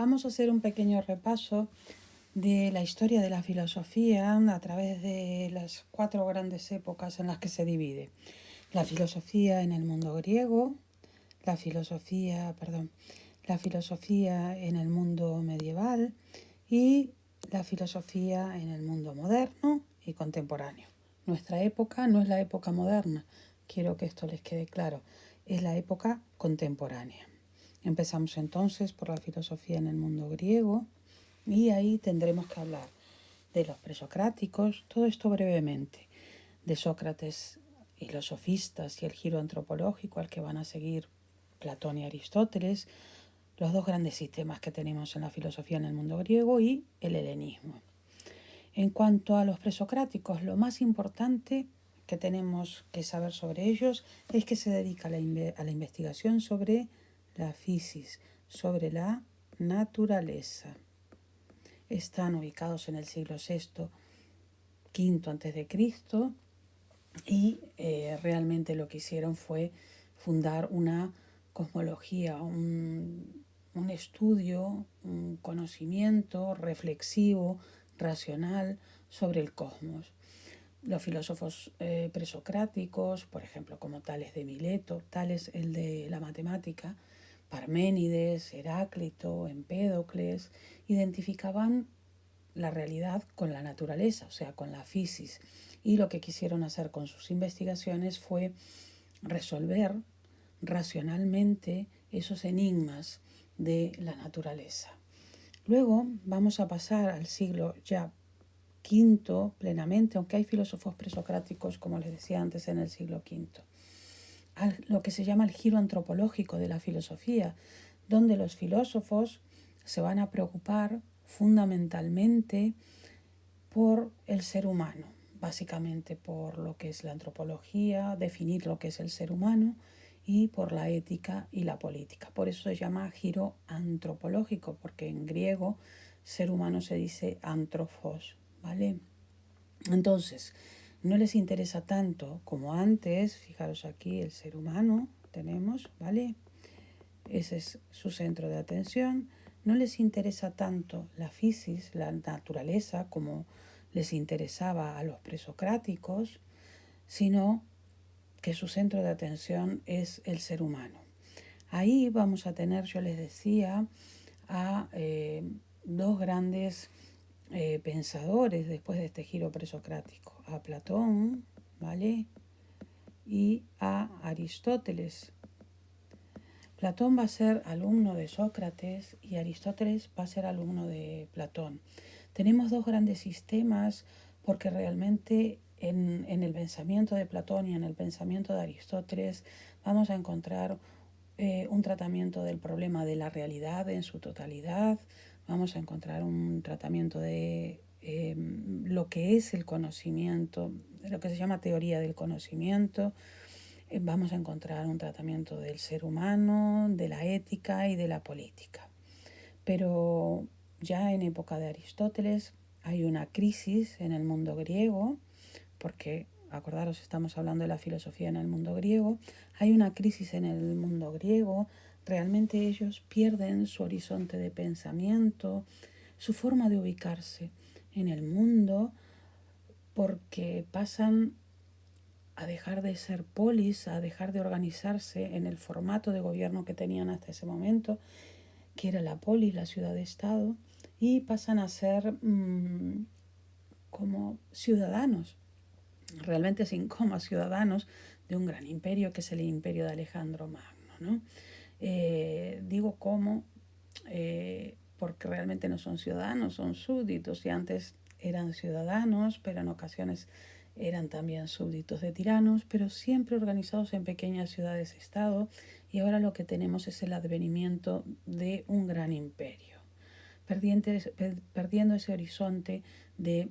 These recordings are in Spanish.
Vamos a hacer un pequeño repaso de la historia de la filosofía a través de las 4 grandes épocas en las que se divide. La filosofía en el mundo griego, la filosofía en el mundo medieval y la filosofía en el mundo moderno y contemporáneo. Nuestra época no es la época moderna, quiero que esto les quede claro, es la época contemporánea. Empezamos entonces por la filosofía en el mundo griego y ahí tendremos que hablar de los presocráticos, todo esto brevemente, de Sócrates y los sofistas y el giro antropológico al que van a seguir Platón y Aristóteles, los dos grandes sistemas que tenemos en la filosofía en el mundo griego y el helenismo. En cuanto a los presocráticos, lo más importante que tenemos que saber sobre ellos es que se dedica a la investigación sobre la physis, sobre la naturaleza. Están ubicados en el siglo VI, V a.C. y realmente lo que hicieron fue fundar una cosmología, un estudio, un conocimiento reflexivo, racional sobre el cosmos. Los filósofos presocráticos, por ejemplo, como Tales de Mileto, Tales el de la matemática, Parménides, Heráclito, Empédocles, identificaban la realidad con la naturaleza, o sea, con la physis. Y lo que quisieron hacer con sus investigaciones fue resolver racionalmente esos enigmas de la naturaleza. Luego vamos a pasar al siglo ya V plenamente, aunque hay filósofos presocráticos, como les decía antes, en el siglo V, a lo que se llama el giro antropológico de la filosofía, donde los filósofos se van a preocupar fundamentalmente por el ser humano, básicamente por lo que es la antropología, definir lo que es el ser humano y por la ética y la política. Por eso se llama giro antropológico, porque en griego ser humano se dice anthropos, ¿vale? Entonces, no les interesa tanto como antes, fijaros aquí el ser humano, tenemos, ¿vale? Ese es su centro de atención. No les interesa tanto la physis, la naturaleza, como les interesaba a los presocráticos, sino que su centro de atención es el ser humano. Ahí vamos a tener, yo les decía, a dos grandes pensadores después de este giro presocrático, a Platón, ¿vale? Y a Aristóteles. Platón va a ser alumno de Sócrates y Aristóteles va a ser alumno de Platón. Tenemos dos grandes sistemas porque realmente en el pensamiento de Platón y en el pensamiento de Aristóteles vamos a encontrar un tratamiento del problema de la realidad en su totalidad, vamos a encontrar un tratamiento de lo que es el conocimiento, lo que se llama teoría del conocimiento. Vamos a encontrar un tratamiento del ser humano, de la ética y de la política. Pero ya en época de Aristóteles hay una crisis en el mundo griego, porque acordaros, estamos hablando de la filosofía en el mundo griego, hay una crisis en el mundo griego, realmente ellos pierden su horizonte de pensamiento, su forma de ubicarse en el mundo, porque pasan a dejar de ser polis, a dejar de organizarse en el formato de gobierno que tenían hasta ese momento, que era la polis, la ciudad-estado, y pasan a ser como ciudadanos, realmente sin coma, ciudadanos de un gran imperio que es el imperio de Alejandro Magno, ¿no? Digo como porque realmente no son ciudadanos, son súbditos, y antes eran ciudadanos, pero en ocasiones eran también súbditos de tiranos, pero siempre organizados en pequeñas ciudades-estado, y ahora lo que tenemos es el advenimiento de un gran imperio, perdiendo ese horizonte de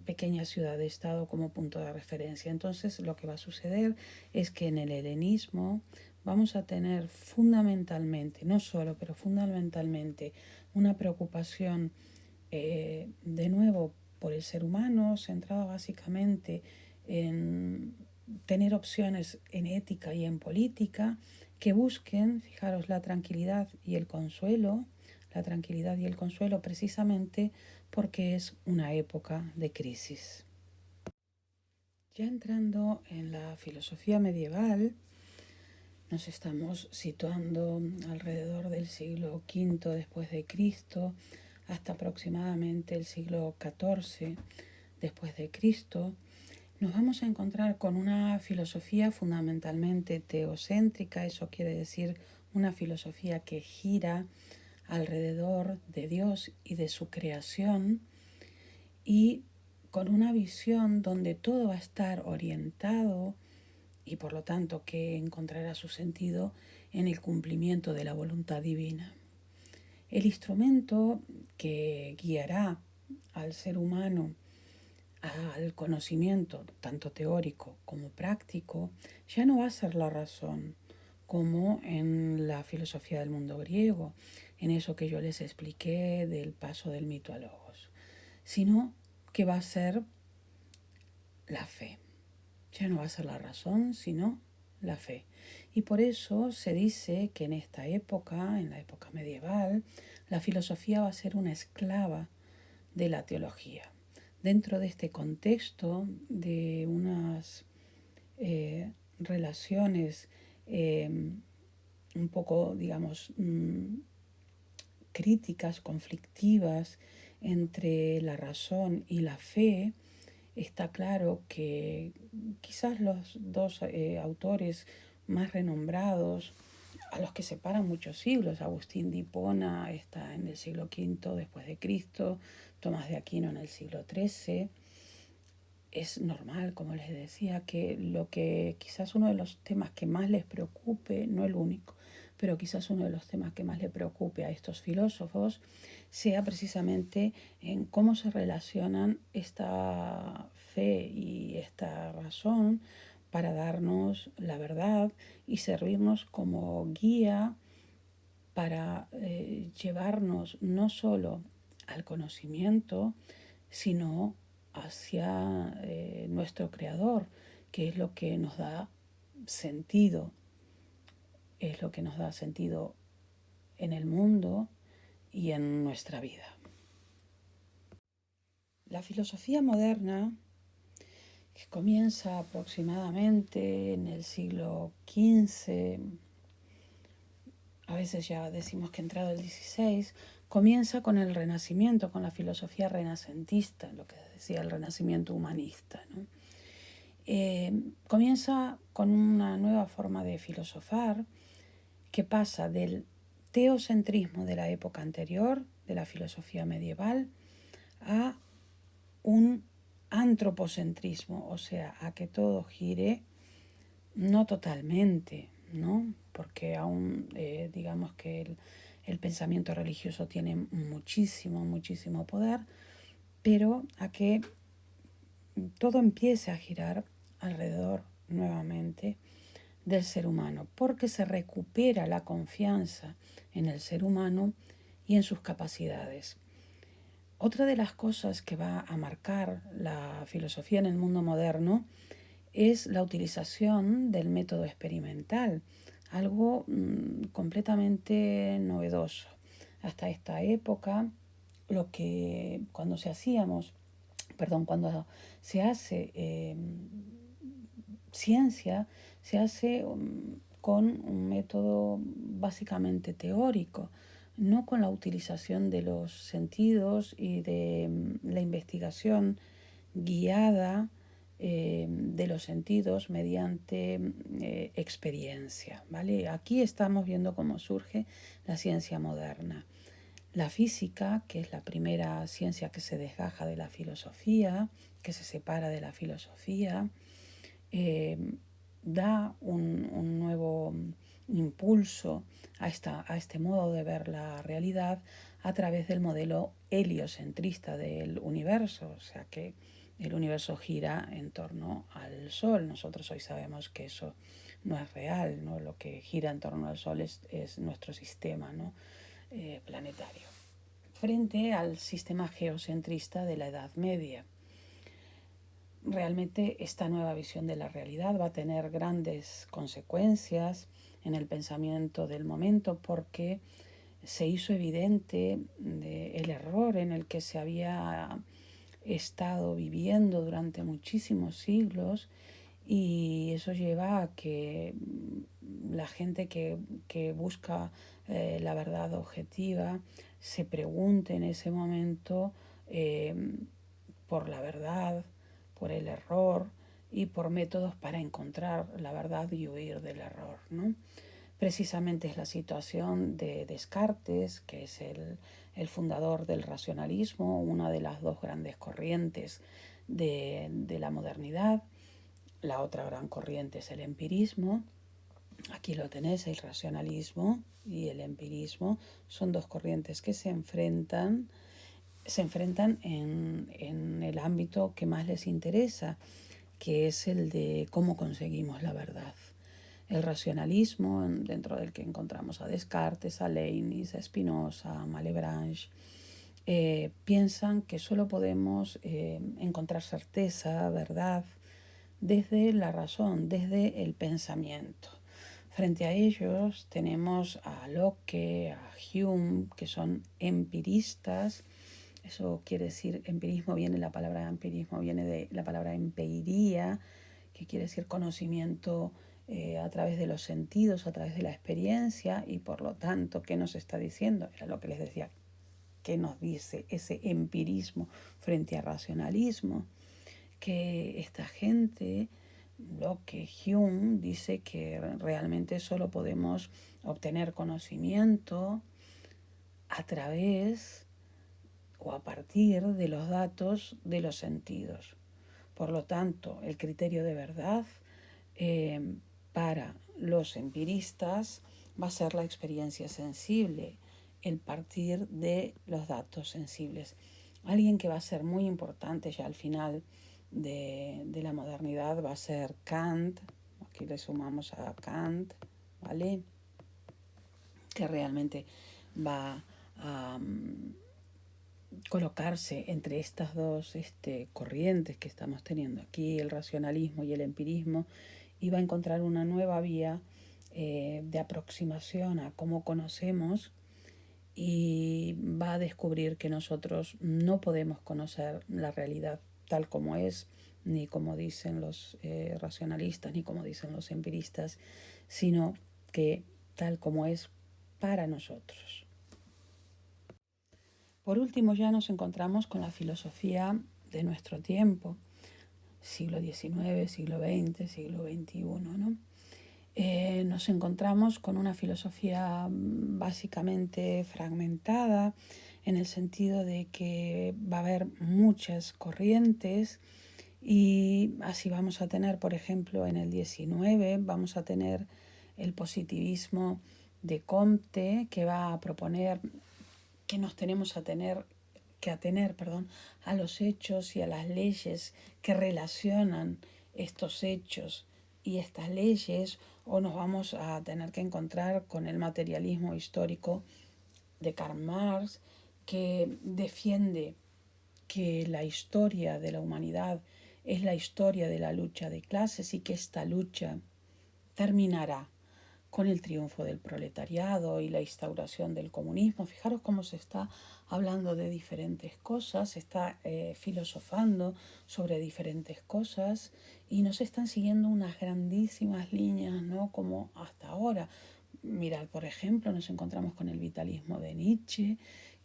pequeñas ciudades-estado como punto de referencia. Entonces lo que va a suceder es que en el helenismo vamos a tener fundamentalmente, no solo, pero fundamentalmente, una preocupación de nuevo por el ser humano, centrada básicamente en tener opciones en ética y en política que busquen, fijaros, la tranquilidad y el consuelo, la tranquilidad y el consuelo precisamente porque es una época de crisis. Ya entrando en la filosofía medieval, nos estamos situando alrededor del siglo V después de Cristo hasta aproximadamente el siglo XIV después de Cristo. Nos vamos a encontrar con una filosofía fundamentalmente teocéntrica, eso quiere decir una filosofía que gira alrededor de Dios y de su creación, y con una visión donde todo va a estar orientado y por lo tanto que encontrará su sentido en el cumplimiento de la voluntad divina. El instrumento que guiará al ser humano al conocimiento, tanto teórico como práctico, ya no va a ser la razón, como en la filosofía del mundo griego, en eso que yo les expliqué del paso del mito a logos, sino que va a ser la fe. Ya no va a ser la razón, sino la fe. Y por eso se dice que en esta época, en la época medieval, la filosofía va a ser una esclava de la teología. Dentro de este contexto de unas relaciones un poco, digamos, críticas, conflictivas entre la razón y la fe, está claro que quizás los dos autores más renombrados, a los que separan muchos siglos, Agustín de Hipona está en el siglo V después de Cristo, Tomás de Aquino en el siglo XIII, es normal, como les decía, que lo que quizás uno de los temas que más les preocupe, no el único, pero quizás uno de los temas que más le preocupe a estos filósofos sea precisamente en cómo se relacionan esta fe y esta razón para darnos la verdad y servirnos como guía para llevarnos no solo al conocimiento, sino hacia nuestro Creador, que es lo que nos da sentido, es lo que nos da sentido en el mundo y en nuestra vida. La filosofía moderna, que comienza aproximadamente en el siglo XV, a veces ya decimos que entrado el XVI, comienza con el Renacimiento, con la filosofía renacentista, lo que decía el Renacimiento humanista, ¿no? Comienza con una nueva forma de filosofar que pasa del teocentrismo de la época anterior, de la filosofía medieval, a un antropocentrismo, o sea, a que todo gire, no totalmente, ¿no? Porque aún digamos que el pensamiento religioso tiene muchísimo poder, pero a que todo empiece a girar alrededor nuevamente del ser humano, porque se recupera la confianza en el ser humano y en sus capacidades. Otra de las cosas que va a marcar la filosofía en el mundo moderno es la utilización del método experimental, algo completamente novedoso. Hasta esta época, cuando se hace ciencia, se hace con un método básicamente teórico, no con la utilización de los sentidos y de la investigación guiada de los sentidos mediante experiencia, ¿vale? Aquí estamos viendo cómo surge la ciencia moderna. La física, que es la primera ciencia que se desgaja de la filosofía, que se separa de la filosofía, da un nuevo impulso a este modo de ver la realidad a través del modelo heliocentrista del universo, o sea que el universo gira en torno al Sol. Nosotros hoy sabemos que eso no es real, ¿no? Lo que gira en torno al Sol es nuestro sistema, ¿no? Planetario, frente al sistema geocentrista de la Edad Media. Realmente esta nueva visión de la realidad va a tener grandes consecuencias en el pensamiento del momento porque se hizo evidente el error en el que se había estado viviendo durante muchísimos siglos, y eso lleva a que la gente que busca la verdad objetiva se pregunte en ese momento por la verdad, por el error y por métodos para encontrar la verdad y huir del error, ¿no? Precisamente es la situación de Descartes, que es el fundador del racionalismo, una de las dos grandes corrientes de la modernidad. La otra gran corriente es el empirismo. Aquí lo tenés, el racionalismo y el empirismo son dos corrientes que se enfrentan en el ámbito que más les interesa, que es el de cómo conseguimos la verdad. El racionalismo, dentro del que encontramos a Descartes, a Leibniz, a Spinoza, a Malebranche, piensan que solo podemos encontrar certeza, verdad, desde la razón, desde el pensamiento. Frente a ellos tenemos a Locke, a Hume, que son empiristas. Eso quiere decir, la palabra empirismo viene de la palabra empeiría, que quiere decir conocimiento a través de los sentidos, a través de la experiencia, y por lo tanto, ¿qué nos está diciendo? Era lo que les decía, ¿qué nos dice ese empirismo frente al racionalismo? Que esta gente, lo que Hume dice, que realmente solo podemos obtener conocimiento a través o a partir de los datos de los sentidos. Por lo tanto, el criterio de verdad para los empiristas va a ser la experiencia sensible, el partir de los datos sensibles. Alguien que va a ser muy importante ya al final de la modernidad va a ser Kant. Aquí le sumamos a Kant, ¿vale? Que realmente va a colocarse entre estas dos corrientes que estamos teniendo aquí, el racionalismo y el empirismo, y va a encontrar una nueva vía de aproximación a cómo conocemos, y va a descubrir que nosotros no podemos conocer la realidad tal como es, ni como dicen los racionalistas, ni como dicen los empiristas, sino que tal como es para nosotros. Por último, ya nos encontramos con la filosofía de nuestro tiempo, siglo XIX, siglo XX, siglo XXI, ¿no? Nos encontramos con una filosofía básicamente fragmentada, en el sentido de que va a haber muchas corrientes, y así vamos a tener, por ejemplo, en el XIX vamos a tener el positivismo de Comte, que va a proponer que nos tenemos que atener a los hechos y a las leyes que relacionan estos hechos y estas leyes, o nos vamos a tener que encontrar con el materialismo histórico de Karl Marx, que defiende que la historia de la humanidad es la historia de la lucha de clases, y que esta lucha terminará con el triunfo del proletariado y la instauración del comunismo. Fijaros cómo se está hablando de diferentes cosas, se está filosofando sobre diferentes cosas, y nos están siguiendo unas grandísimas líneas, ¿no? Como hasta ahora. Mirad, por ejemplo, nos encontramos con el vitalismo de Nietzsche,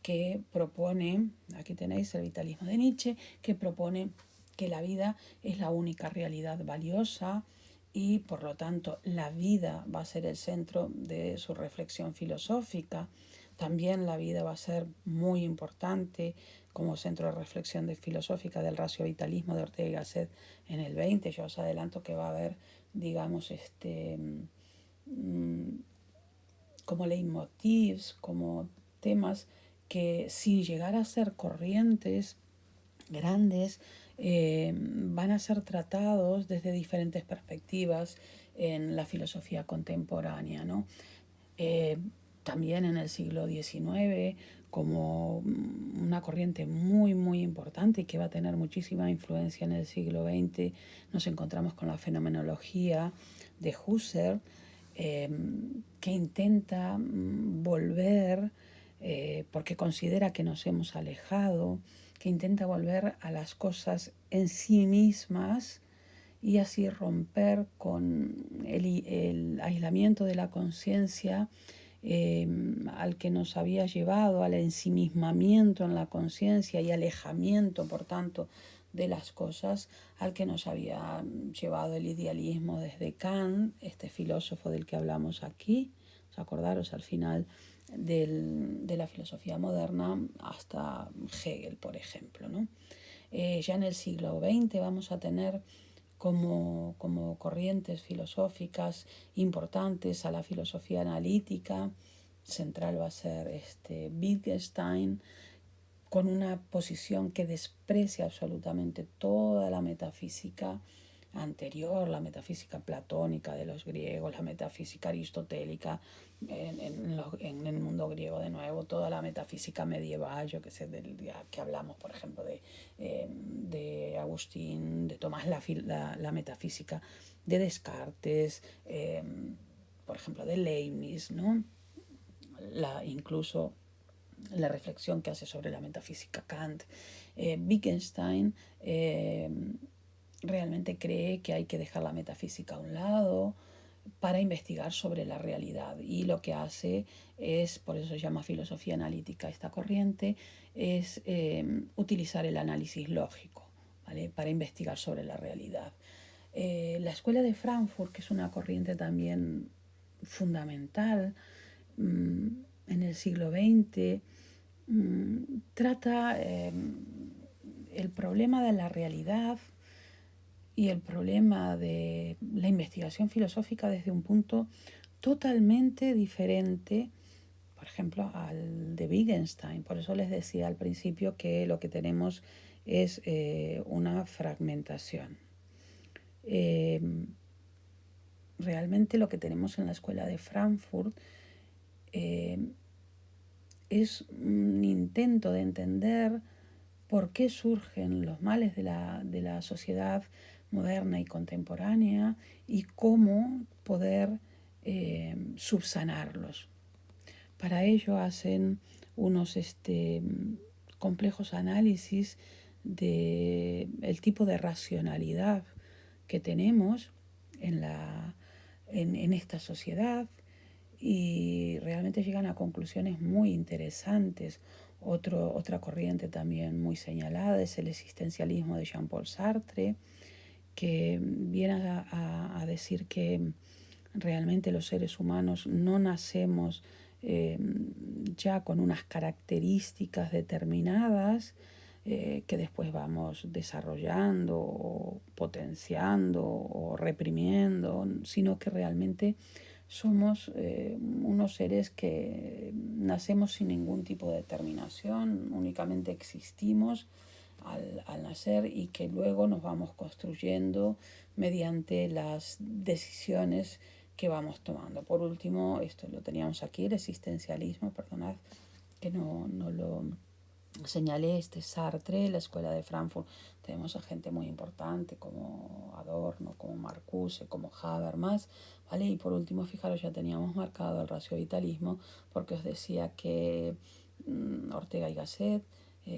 que propone, aquí tenéis el vitalismo de Nietzsche, que propone que la vida es la única realidad valiosa, y por lo tanto la vida va a ser el centro de su reflexión filosófica. También la vida va a ser muy importante como centro de reflexión filosófica del racio-vitalismo de Ortega y Gasset en el 20. Yo os adelanto que va a haber, digamos, como leitmotivs, como temas que, sin llegar a ser corrientes grandes, van a ser tratados desde diferentes perspectivas en la filosofía contemporánea, ¿no? También en el siglo XIX, como una corriente muy, muy importante y que va a tener muchísima influencia en el siglo XX, nos encontramos con la fenomenología de Husserl, que intenta volver porque considera que nos hemos alejado, que intenta volver a las cosas en sí mismas y así romper con el aislamiento de la conciencia al que nos había llevado, al ensimismamiento en la conciencia y alejamiento, por tanto, de las cosas, al que nos había llevado el idealismo desde Kant, este filósofo del que hablamos aquí. ¿Os acordaros al final de la filosofía moderna hasta Hegel, por ejemplo, ¿no? Ya en el siglo XX vamos a tener como corrientes filosóficas importantes a la filosofía analítica. Central va a ser Wittgenstein, con una posición que desprecia absolutamente toda la metafísica anterior, la metafísica platónica de los griegos, la metafísica aristotélica en el mundo griego de nuevo, toda la metafísica medieval, yo que sé, que hablamos, por ejemplo, de Agustín, de Tomás, la metafísica de Descartes, por ejemplo, de Leibniz, ¿no? Incluso la reflexión que hace sobre la metafísica Kant. Wittgenstein realmente cree que hay que dejar la metafísica a un lado para investigar sobre la realidad, y lo que hace es, por eso se llama filosofía analítica esta corriente, es utilizar el análisis lógico, ¿vale?, para investigar sobre la realidad. La escuela de Frankfurt, que es una corriente también fundamental en el siglo XX, trata el problema de la realidad y el problema de la investigación filosófica desde un punto totalmente diferente, por ejemplo, al de Wittgenstein. Por eso les decía al principio que lo que tenemos es una fragmentación. Realmente lo que tenemos en la escuela de Frankfurt es un intento de entender por qué surgen los males de la sociedad moderna y contemporánea y cómo poder subsanarlos. Para ello hacen unos complejos análisis del tipo de racionalidad que tenemos en esta sociedad, y realmente llegan a conclusiones muy interesantes. Otra corriente también muy señalada es el existencialismo de Jean-Paul Sartre, que viene a decir que realmente los seres humanos no nacemos ya con unas características determinadas que después vamos desarrollando o potenciando o reprimiendo, sino que realmente somos unos seres que nacemos sin ningún tipo de determinación, únicamente existimos al nacer, y que luego nos vamos construyendo mediante las decisiones que vamos tomando. Por último, esto lo teníamos aquí, el existencialismo, perdonad que no lo señalé, Sartre, la escuela de Frankfurt. Tenemos a gente muy importante como Adorno, como Marcuse, como Habermas, ¿vale? Y por último, fijaros, ya teníamos marcado el raciovitalismo, porque os decía que Ortega y Gasset,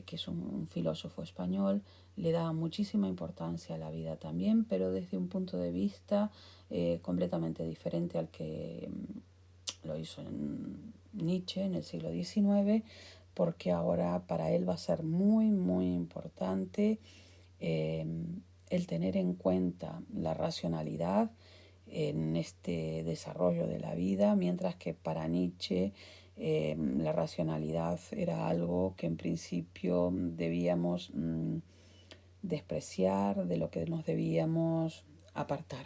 que es un filósofo español, le da muchísima importancia a la vida también, pero desde un punto de vista completamente diferente al que lo hizo en Nietzsche en el siglo XIX, porque ahora para él va a ser muy, muy importante el tener en cuenta la racionalidad en este desarrollo de la vida, mientras que para Nietzsche la racionalidad era algo que en principio debíamos despreciar, de lo que nos debíamos apartar.